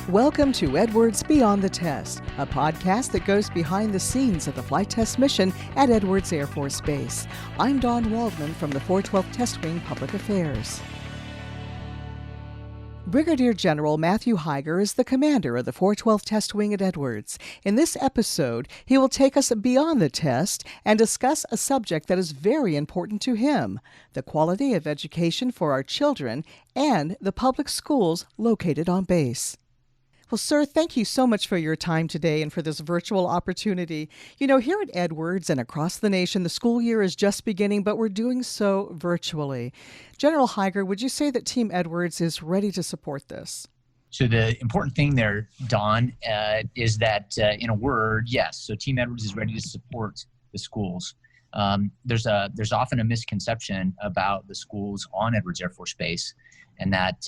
Welcome to Edwards Beyond the Test, a podcast that goes behind the scenes of the flight test mission at Edwards Air Force Base. I'm Dawn Waldman from the 412th Test Wing Public Affairs. Brigadier General Matthew Higer is the commander of the 412th Test Wing at Edwards. In this episode, he will take us beyond the test and discuss a subject that is very important to him, the quality of education for our children and the public schools located on base. Well, sir, thank you so much for your time today and for this virtual opportunity. You know, here at Edwards and across the nation, the school year is just beginning, but we're doing so virtually. General Higer, would you say that Team Edwards is ready to support this? So the important thing there, Dawn, is that in a word, yes. So Team Edwards is ready to support the schools. There's often a misconception about the schools on Edwards Air Force Base, and that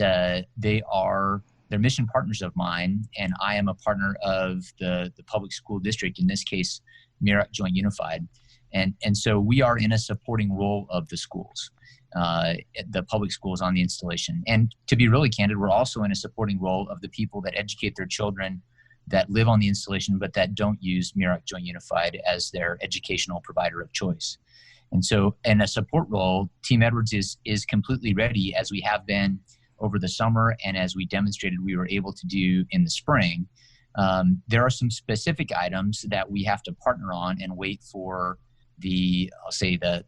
they're mission partners of mine, and I am a partner of the public school district, in this case, Muroc Joint Unified. And so we are in a supporting role of the schools, the public schools on the installation. And to be really candid, we're also in a supporting role of the people that educate their children that live on the installation, but that don't use Muroc Joint Unified as their educational provider of choice. And so in a support role, Team Edwards is completely ready, as we have been over the summer, and as we demonstrated we were able to do in the spring. There are some specific items that we have to partner on and wait for the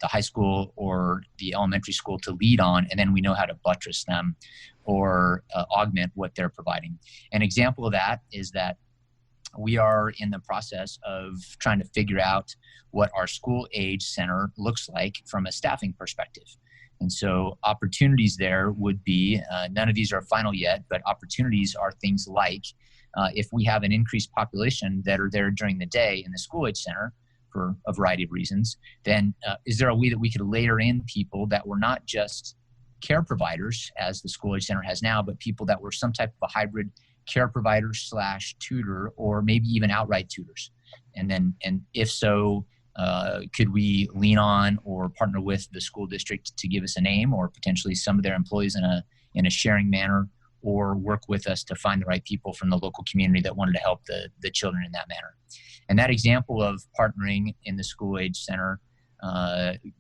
high school or the elementary school to lead on, and then we know how to buttress them or augment what they're providing. An example of that is that we are in the process of trying to figure out what our school age center looks like from a staffing perspective. And so opportunities there would be, none of these are final yet, but opportunities are things like if we have an increased population that are there during the day in the school age center for a variety of reasons, then is there a way that we could layer in people that were not just care providers, as the school age center has now, but people that were some type of a hybrid care provider / tutor, or maybe even outright tutors? And if so, could we lean on or partner with the school district to give us a name, or potentially some of their employees in a sharing manner, or work with us to find the right people from the local community that wanted to help the children in that manner? And that example of partnering in the school age center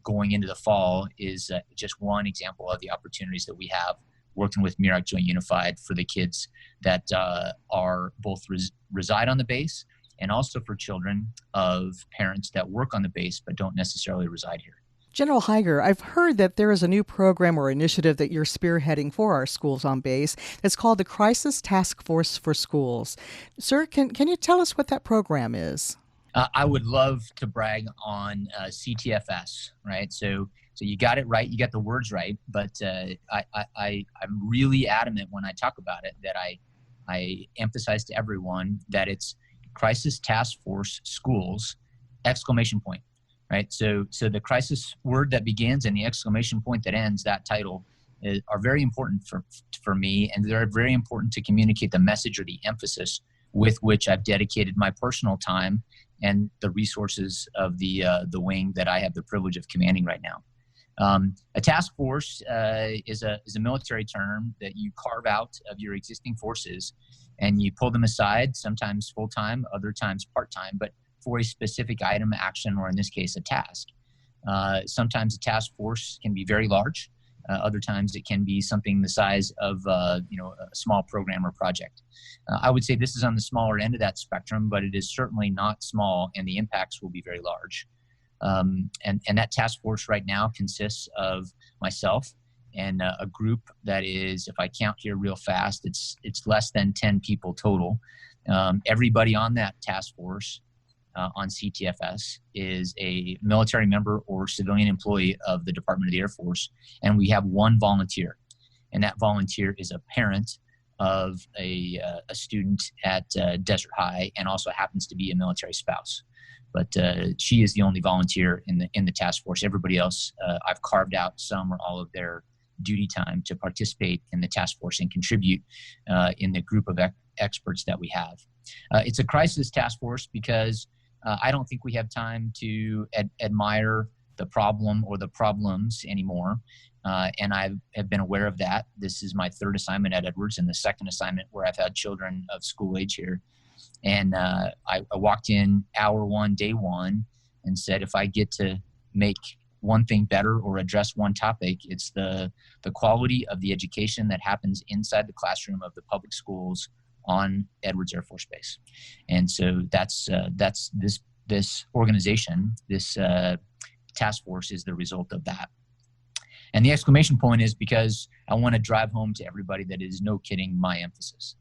going into the fall is just one example of the opportunities that we have working with Muroc Joint Unified for the kids that are both reside on the base, and also for children of parents that work on the base but don't necessarily reside here. General Higer, I've heard that there is a new program or initiative that you're spearheading for our schools on base. It's called the Crisis Task Force for Schools. Sir, can you tell us what that program is? I would love to brag on CTFS, right? So you got it right, you got the words right, but I'm really adamant when I talk about it that I emphasize to everyone that it's Crisis Task Force Schools, ! Right? So the crisis word that begins and the exclamation point that ends, that title, are very important for me, and they're very important to communicate the message or the emphasis with which I've dedicated my personal time and the resources of the wing that I have the privilege of commanding right now. A task force is a military term that you carve out of your existing forces and you pull them aside, sometimes full-time, other times part-time, but for a specific item, action, or in this case, a task. Sometimes a task force can be very large. Other times it can be something the size of a small program or project. I would say this is on the smaller end of that spectrum, but it is certainly not small, and the impacts will be very large. And that task force right now consists of myself and a group that is, if I count here real fast, it's less than 10 people total. Everybody on that task force on CTFS is a military member or civilian employee of the Department of the Air Force, and we have one volunteer, and that volunteer is a parent of a student at Desert High, and also happens to be a military spouse. But she is the only volunteer in the task force. Everybody else, I've carved out some or all of their duty time to participate in the task force and contribute in the group of experts that we have. It's a crisis task force because I don't think we have time to admire the problem or the problems anymore. And I have been aware of that. This is my third assignment at Edwards and the second assignment where I've had children of school age here. And I walked in hour one, day one, and said, if I get to make one thing better or address one topic, it's the quality of the education that happens inside the classroom of the public schools on Edwards Air Force Base. And so that's this organization, this task force is the result of that. And the exclamation point is because I want to drive home to everybody that is no kidding my emphasis.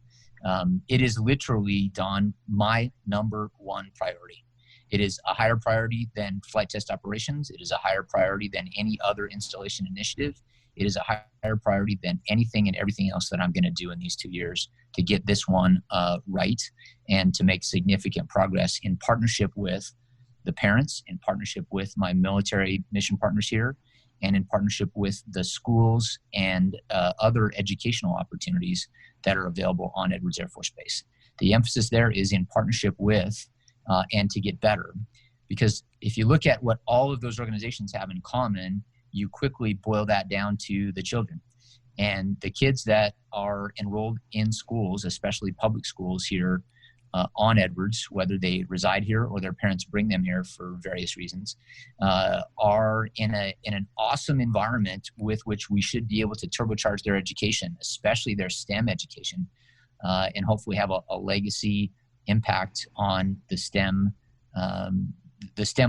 It is literally, Don, my number one priority. It is a higher priority than flight test operations. It is a higher priority than any other installation initiative. It is a higher priority than anything and everything else that I'm going to do in these 2 years to get this one right and to make significant progress in partnership with the parents, in partnership with my military mission partners here, and in partnership with the schools and other educational opportunities that are available on Edwards Air Force Base. The emphasis there is in partnership with and to get better. Because if you look at what all of those organizations have in common, you quickly boil that down to the children. And the kids that are enrolled in schools, especially public schools here on Edwards, whether they reside here or their parents bring them here for various reasons, are in an awesome environment with which we should be able to turbocharge their education, especially their STEM education, and hopefully have a legacy impact on the STEM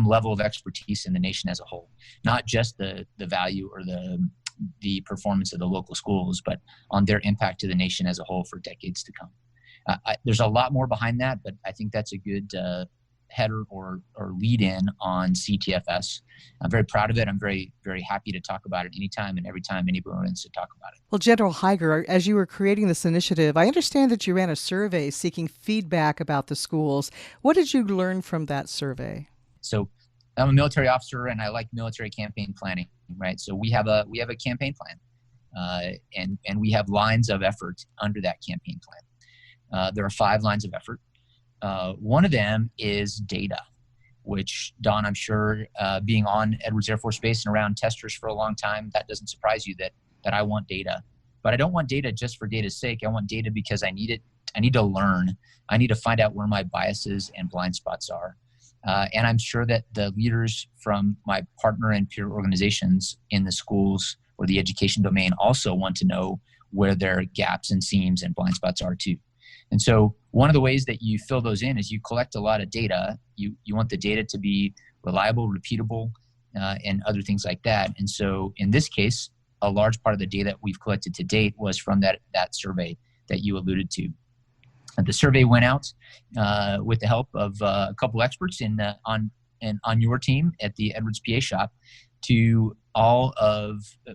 level of expertise in the nation as a whole, not just the value or the performance of the local schools, but on their impact to the nation as a whole for decades to come. There's a lot more behind that, but I think that's a good header or lead in on CTFS. I'm very proud of it. I'm very, very happy to talk about it anytime and every time anybody wants to talk about it. Well, General Higer, as you were creating this initiative, I understand that you ran a survey seeking feedback about the schools. What did you learn from that survey? So I'm a military officer and I like military campaign planning, right? So we have a campaign plan and we have lines of effort under that campaign plan. There are 5 lines of effort. One of them is data, which, Don, I'm sure being on Edwards Air Force Base and around testers for a long time, that doesn't surprise you that I want data. But I don't want data just for data's sake. I want data because I need it. I need to learn. I need to find out where my biases and blind spots are. And I'm sure that the leaders from my partner and peer organizations in the schools or the education domain also want to know where their gaps and seams and blind spots are too. And so one of the ways that you fill those in is you collect a lot of data. You want the data to be reliable, repeatable, and other things like that. And so in this case, a large part of the data that we've collected to date was from that survey that you alluded to. And the survey went out with the help of a couple experts on your team at the Edwards PA shop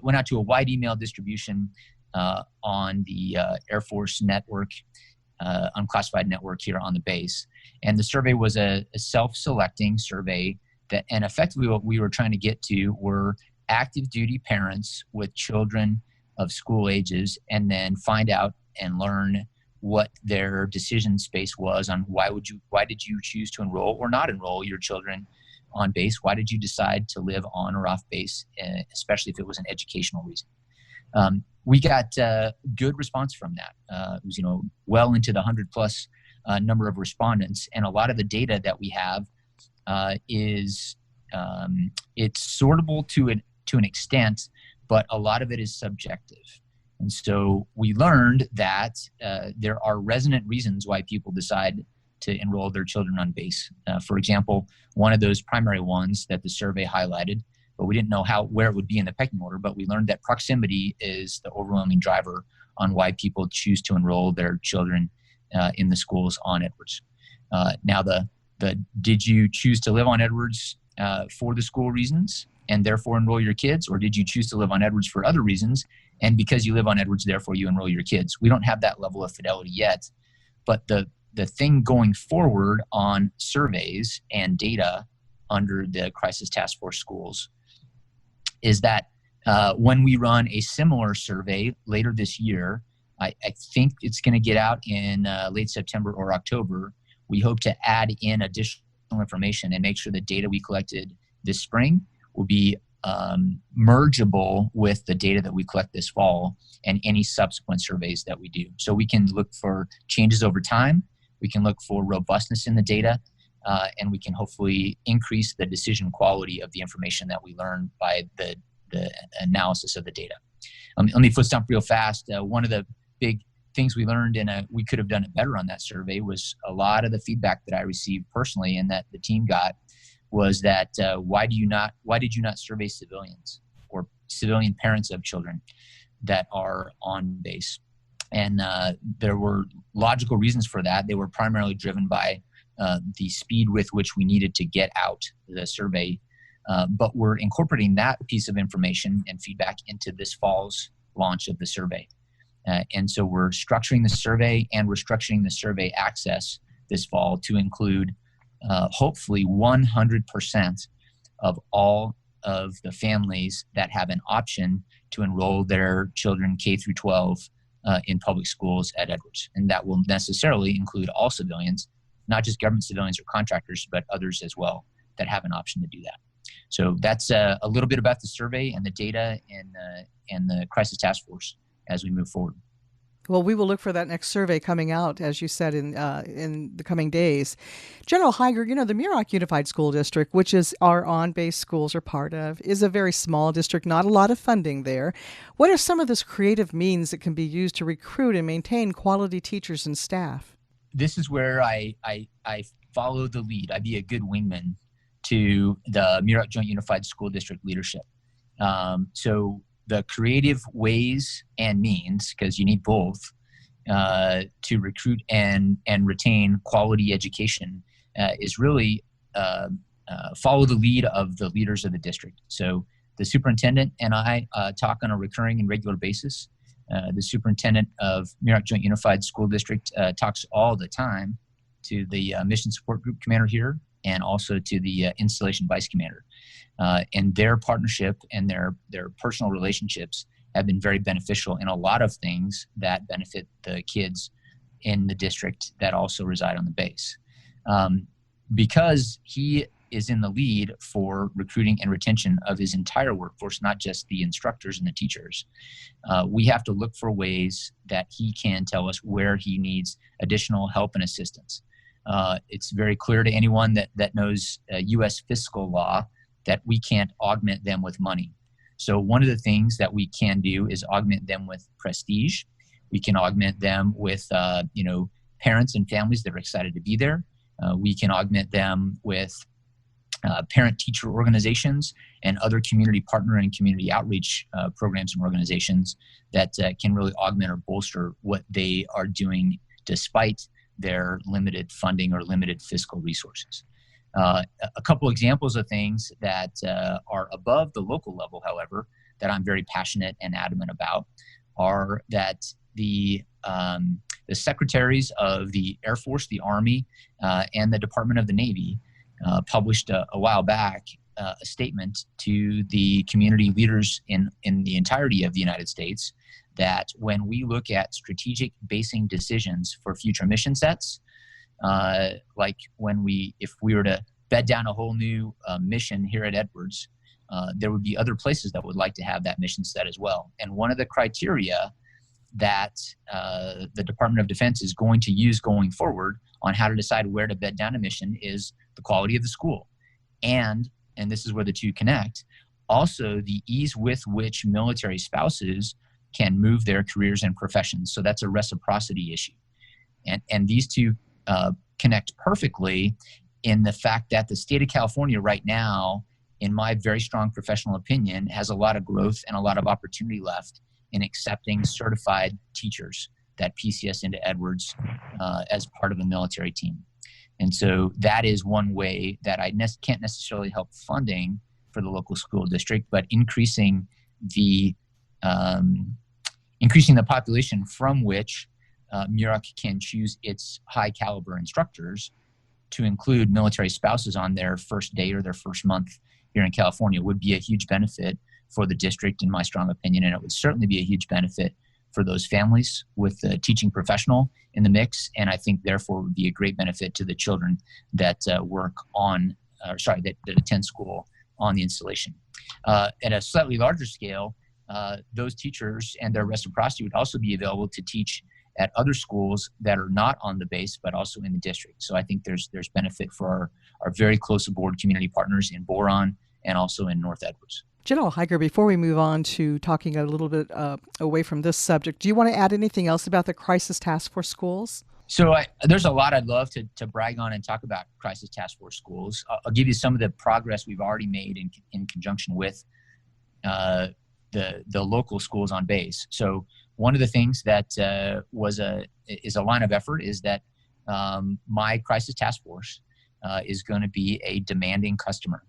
went out to a wide email distribution on the Air Force network, unclassified network here on the base. And the survey was a self-selecting survey and effectively what we were trying to get to were active duty parents with children of school ages, and then find out and learn what their decision space was on why did you choose to enroll or not enroll your children on base? Why did you decide to live on or off base, especially if it was an educational reason? We got good response from that. It was, well into the 100+ number of respondents, and a lot of the data that we have is it's sortable to an extent, but a lot of it is subjective. And so we learned that there are resonant reasons why people decide to enroll their children on base. For example, one of those primary ones that the survey highlighted, but we didn't know where it would be in the pecking order, but we learned that proximity is the overwhelming driver on why people choose to enroll their children in the schools on Edwards. Now, did you choose to live on Edwards for the school reasons and therefore enroll your kids, or did you choose to live on Edwards for other reasons and because you live on Edwards, therefore you enroll your kids? We don't have that level of fidelity yet, but the thing going forward on surveys and data under the Crisis Task Force schools is that when we run a similar survey later this year, I think it's going to get out in late September or October. We hope to add in additional information and make sure the data we collected this spring will be mergeable with the data that we collect this fall and any subsequent surveys that we do. So we can look for changes over time, we can look for robustness in the data, and we can hopefully increase the decision quality of the information that we learn by the analysis of the data. Let me foot stomp real fast. One of the big things we learned, and we could have done it better on that survey, was a lot of the feedback that I received personally and that the team got was that why did you not survey civilians or civilian parents of children that are on base? And there were logical reasons for that. They were primarily driven by the speed with which we needed to get out the survey. But we're incorporating that piece of information and feedback into this fall's launch of the survey. And so we're structuring the survey, and we're structuring the survey access this fall to include hopefully 100% of all of the families that have an option to enroll their children K through 12 in public schools at Edwards. And that will necessarily include all civilians, not just government civilians or contractors, but others as well that have an option to do that. So that's a little bit about the survey and the data and the crisis task force as we move forward. Well, we will look for that next survey coming out, as you said, in the coming days. General Higer, the Muroc Unified School District, which is our on-base schools are part of, is a very small district, not a lot of funding there. What are some of those creative means that can be used to recruit and maintain quality teachers and staff? This is where I follow the lead. I be a good wingman to the Muroc Joint Unified School District leadership. So the creative ways and means, because you need both, to recruit and retain quality education is really follow the lead of the leaders of the district. So the superintendent and I talk on a recurring and regular basis. The superintendent of Muroc Joint Unified School District talks all the time to the mission support group commander here and also to the installation vice commander. And their partnership and their personal relationships have been very beneficial in a lot of things that benefit the kids in the district that also reside on the base. Because he is in the lead for recruiting and retention of his entire workforce, not just the instructors and the teachers, we have to look for ways that he can tell us where he needs additional help and assistance. It's very clear to anyone that knows U.S. fiscal law that we can't augment them with money. So one of the things that we can do is augment them with prestige. We can augment them with, parents and families that are excited to be there. We can augment them with parent-teacher organizations and other community partner and community outreach programs and organizations that can really augment or bolster what they are doing despite their limited funding or limited fiscal resources. A couple examples of things that are above the local level, however, that I'm very passionate and adamant about are that the secretaries of the Air Force, the Army, and the Department of the Navy published a while back a statement to the community leaders in the entirety of the United States that when we look at strategic basing decisions for future mission sets, like if we were to bed down a whole new mission here at Edwards, there would be other places that would like to have that mission set as well. And one of the criteria that the Department of Defense is going to use going forward on how to decide where to bed down a mission is the quality of the school. And this is where the two connect, also the ease with which military spouses can move their careers and professions. So that's a reciprocity issue. And these two connect perfectly in the fact that the state of California right now, in my very strong professional opinion, has a lot of growth and a lot of opportunity left in accepting certified teachers that PCS into Edwards as part of a military team. And so that is one way that I can't necessarily help funding for the local school district, but increasing the population from which Muroc can choose its high caliber instructors to include military spouses on their first day or their first month here in California would be a huge benefit for the district, in my strong opinion, and it would certainly be a huge benefit for those families with the teaching professional in the mix, and I think therefore would be a great benefit to the children that that attend school on the installation. At a slightly larger scale, those teachers and their reciprocity would also be available to teach at other schools that are not on the base, but also in the district. So I think there's benefit for our very close aboard community partners in Boron and also in North Edwards. General Higer, before we move on to talking a little bit away from this subject, do you want to add anything else about the Crisis Task Force schools? So there's a lot I'd love to brag on and talk about Crisis Task Force schools. I'll give you some of the progress we've already made in conjunction with the local schools on base. So one of the things that is a line of effort is that my Crisis Task Force is going to be a demanding customer.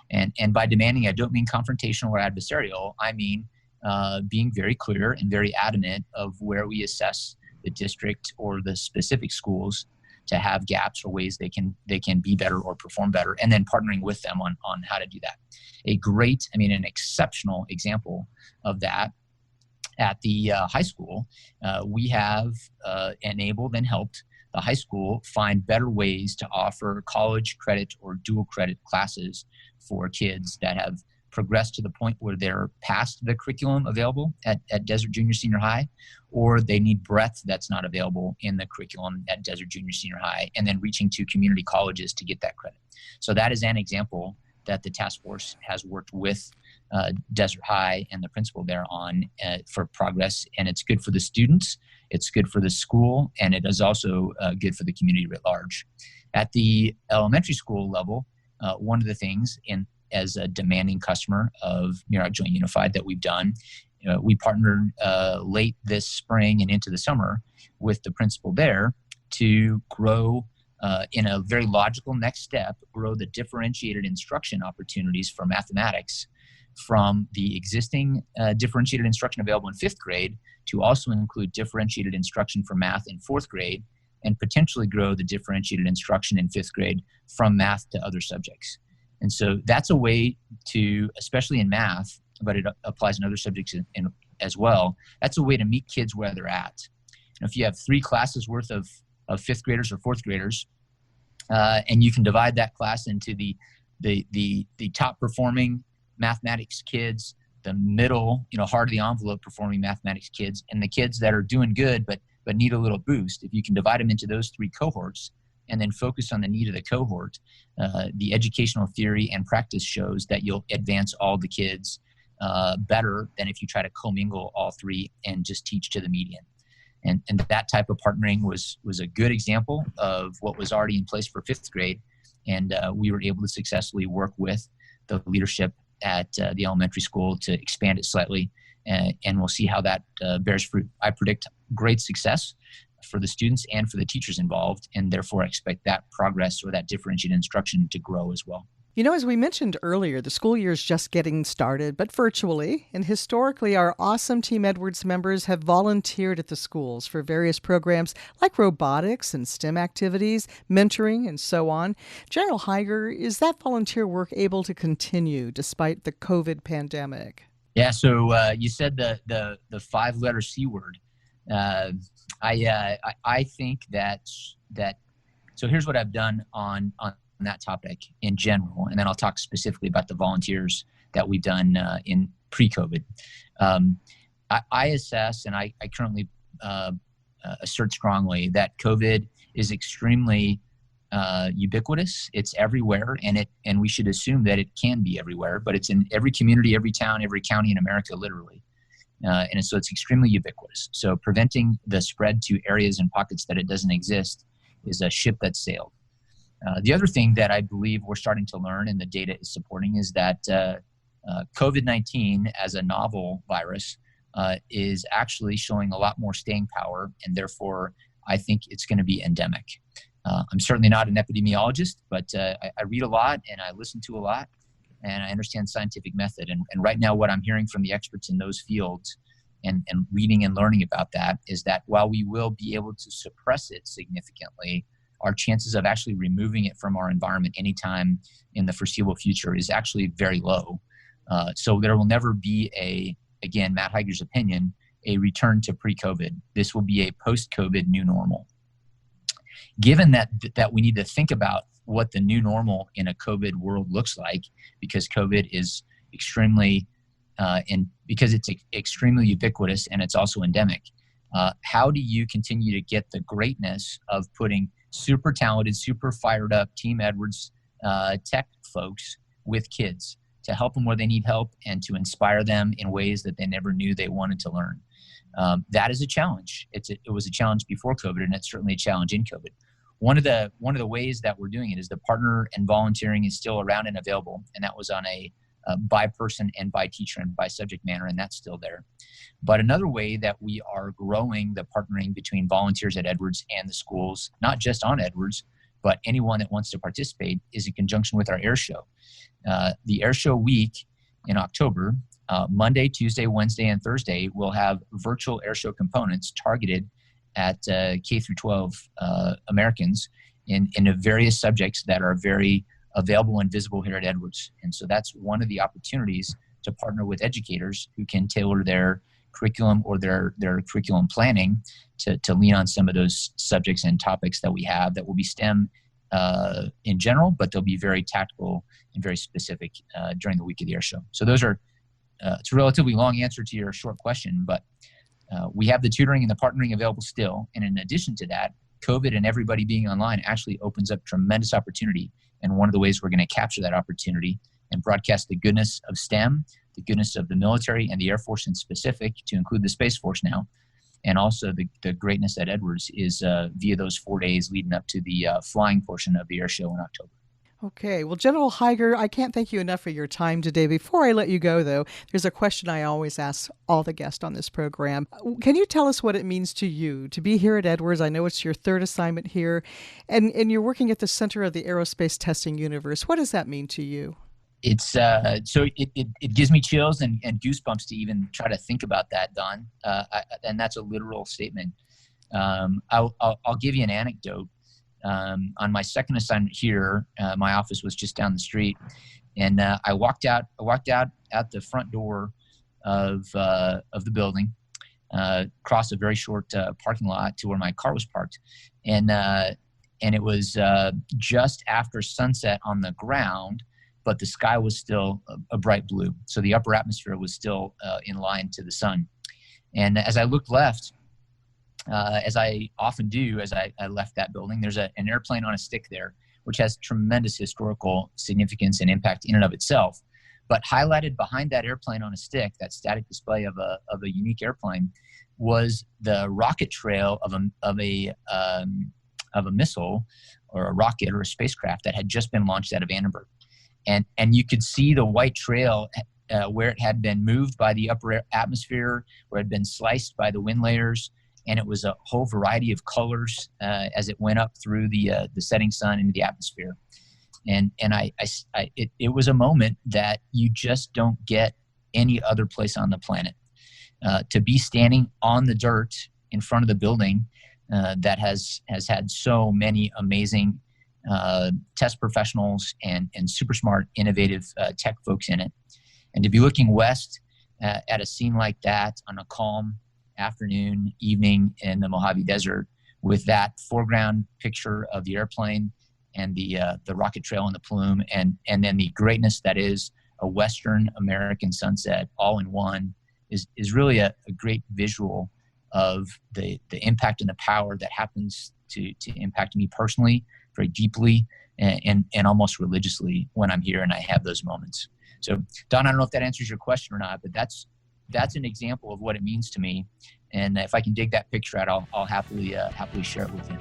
And by demanding, I don't mean confrontational or adversarial. I mean being very clear and very adamant of where we assess the district or the specific schools to have gaps or ways they can be better or perform better, and then partnering with them on how to do that. An exceptional example of that at the high school, we have enabled and helped the high school find better ways to offer college credit or dual credit classes for kids that have progressed to the point where they're past the curriculum available at Desert Junior Senior High, or they need breadth that's not available in the curriculum at Desert Junior Senior High, and then reaching to community colleges to get that credit. So that is an example that the task force has worked with Desert High and the principal there on for progress, and it's good for the students, it's good for the school, and it is also good for the community writ large. At the elementary school level, one of the things as a demanding customer of Muroc Joint Unified that we've done, we partnered late this spring and into the summer with the principal there to grow in a very logical next step, grow the differentiated instruction opportunities for mathematics from the existing differentiated instruction available in 5th grade to also include differentiated instruction for math in 4th grade, and potentially grow the differentiated instruction in 5th grade from math to other subjects. And so that's a way to, especially in math, but it applies in other subjects as well, that's a way to meet kids where they're at. If you have 3 classes worth of 5th graders or 4th graders, and you can divide that class into the top performing mathematics kids, the middle, heart of the envelope performing mathematics kids, and the kids that are doing good but need a little boost. If you can divide them into those 3 cohorts and then focus on the need of the cohort, the educational theory and practice shows that you'll advance all the kids better than if you try to commingle all 3 and just teach to the median. And that type of partnering was a good example of what was already in place for 5th grade. And we were able to successfully work with the leadership at the elementary school to expand it slightly. And we'll see how that bears fruit. I predict great success for the students and for the teachers involved, and therefore I expect that progress or that differentiated instruction to grow as well. As we mentioned earlier, the school year is just getting started, but virtually. And historically, our awesome Team Edwards members have volunteered at the schools for various programs like robotics and STEM activities, mentoring, and so on. General Higer, is that volunteer work able to continue despite the COVID pandemic? Yeah, so you said the 5-letter C word. I think that so here's what I've done on that topic in general, and then I'll talk specifically about the volunteers that we've done in pre-COVID. I assess, and I currently assert strongly that COVID is extremely ubiquitous. It's everywhere, and we should assume that it can be everywhere, but it's in every community, every town, every county in America, literally. And so it's extremely ubiquitous. So preventing the spread to areas and pockets that it doesn't exist is a ship that sailed. The other thing that I believe we're starting to learn, and the data is supporting, is that COVID-19 as a novel virus is actually showing a lot more staying power, and therefore I think it's going to be endemic. I'm certainly not an epidemiologist, but I read a lot and I listen to a lot, and I understand scientific method. And right now what I'm hearing from the experts in those fields and reading and learning about that is that while we will be able to suppress it significantly, our chances of actually removing it from our environment anytime in the foreseeable future is actually very low. So there will never be again, Matt Higer's opinion, a return to pre-COVID. This will be a post-COVID new normal. Given that we need to think about what the new normal in a COVID world looks like, because COVID is extremely, and because it's extremely ubiquitous and it's also endemic. How do you continue to get the greatness of putting super talented, super fired up Team Edwards tech folks with kids to help them where they need help and to inspire them in ways that they never knew they wanted to learn? That is a challenge. It was a challenge before COVID, and it's certainly a challenge in COVID. One of the ways that we're doing it is the partner and volunteering is still around and available, and that was on a by person and by teacher and by subject matter, and that's still there. But another way that we are growing the partnering between volunteers at Edwards and the schools, not just on Edwards, but anyone that wants to participate, is in conjunction with our air show. The air show week in October, Monday, Tuesday, Wednesday, and Thursday, we'll have virtual air show components targeted at K through 12 Americans in various subjects that are very available and visible here at Edwards. And so that's one of the opportunities to partner with educators who can tailor their curriculum or their curriculum planning to lean on some of those subjects and topics that we have that will be STEM in general, but they'll be very tactical and very specific during the week of the air show. So those are, it's a relatively long answer to your short question, but we have the tutoring and the partnering available still. And in addition to that, COVID and everybody being online actually opens up tremendous opportunity. And one of the ways we're going to capture that opportunity and broadcast the goodness of STEM, the goodness of the military and the Air Force in specific, to include the Space Force now, and also the greatness at Edwards, is via those 4 days leading up to the flying portion of the air show in October. Okay. Well, General Higer, I can't thank you enough for your time today. Before I let you go, though, there's a question I always ask all the guests on this program. Can you tell us what it means to you to be here at Edwards? I know it's your third assignment here, and you're working at the center of the aerospace testing universe. What does that mean to you? It's so it gives me chills and goosebumps to even try to think about that, Don. And that's a literal statement. I'll give you an anecdote. On my second assignment here, my office was just down the street, and I walked out at the front door of the building, across a very short parking lot to where my car was parked, and it was just after sunset on the ground, but the sky was still a bright blue, so the upper atmosphere was still in line to the sun. And as I looked left, as I often do, as I left that building, there's an airplane on a stick there, which has tremendous historical significance and impact in and of itself. But highlighted behind that airplane on a stick, that static display of a unique airplane, was the rocket trail of a missile or a rocket or a spacecraft that had just been launched out of Vandenberg. And you could see the white trail where it had been moved by the upper atmosphere, where it had been sliced by the wind layers. And it was a whole variety of colors as it went up through the setting sun into the atmosphere. And it was a moment that you just don't get any other place on the planet. To be standing on the dirt in front of the building that has had so many amazing test professionals and super smart, innovative tech folks in it. And to be looking west at a scene like that on a calm afternoon, evening in the Mojave Desert, with that foreground picture of the airplane and the rocket trail and the plume, and then the greatness that is a Western American sunset all in one, is really a great visual of the impact and the power that happens to impact me personally very deeply and almost religiously when I'm here and I have those moments. So, Don, I don't know if that answers your question or not, but that's an example of what it means to me. And if I can dig that picture out, I'll happily share it with you.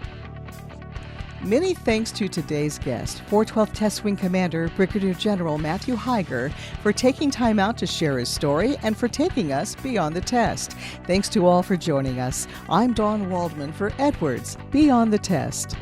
Many thanks to today's guest, 412th Test Wing Commander Brigadier General Matthew Higer, for taking time out to share his story and for taking us beyond the test. Thanks to all for joining us. I'm Dawn Waldman for Edwards Beyond the Test.